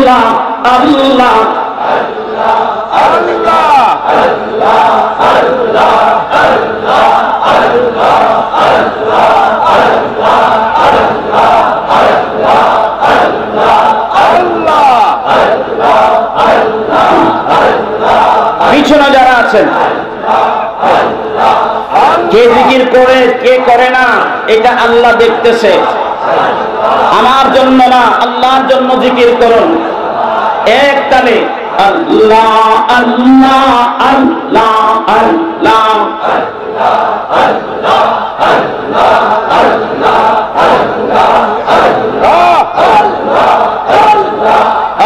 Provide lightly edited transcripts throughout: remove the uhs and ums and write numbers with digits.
আল্লাহ আল্লাহ পিছনে যারা আছেন কে জিকির করে কে করে না এটা আল্লাহ দেখতেছে। আমার জন্য না, আল্লাহর জন্য জিকির করুন। এক তালে আল্লাহ আল্লাহ আল্লাহ আল্লাহ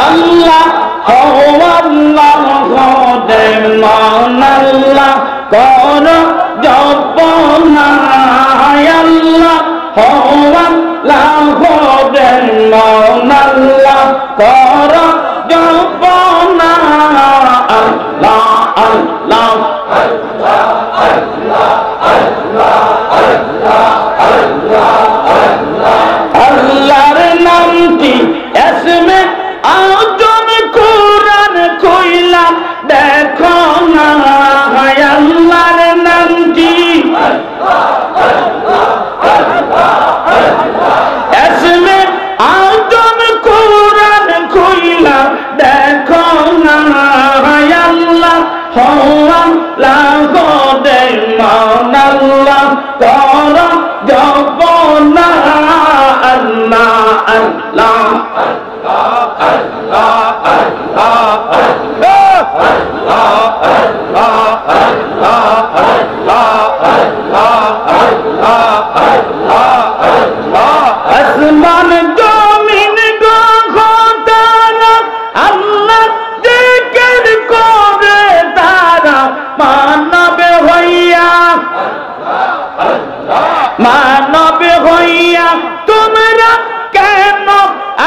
আল্লাহ আল্লাহ কর জপনা আল্লাহ আল্লাহ কর জপনা আল্লাহ আল্লাহ আল্লাহর নামটি এসমে আজম কুরআন কইলা দেখো না আল্লাহর নামটি এসমে আজম কুরআন কইলা দেখো না আল্লাহ আল্লাহ গদে আল্লাহ কর জপনা আল্লাহ আল্লাহ আসমান জমিন গগতারা আল্লাহ জিকির করে তারা মানব হইয়া তোমরা কেন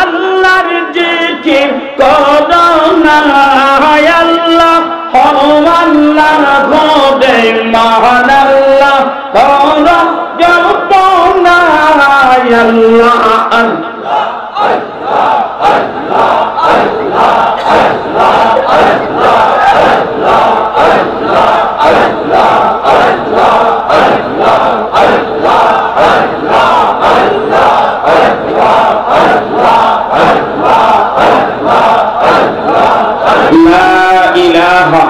আল্লাহর জিকির করো না আল্লাহ আল্লাহ গদে মহান আল্লাহ কর জপনা আল্লাহ আল্লাহ লা ইলাহা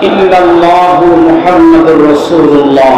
ইল্লাল্লাহু মুহাম্মাদুর রাসূলুল্লাহ।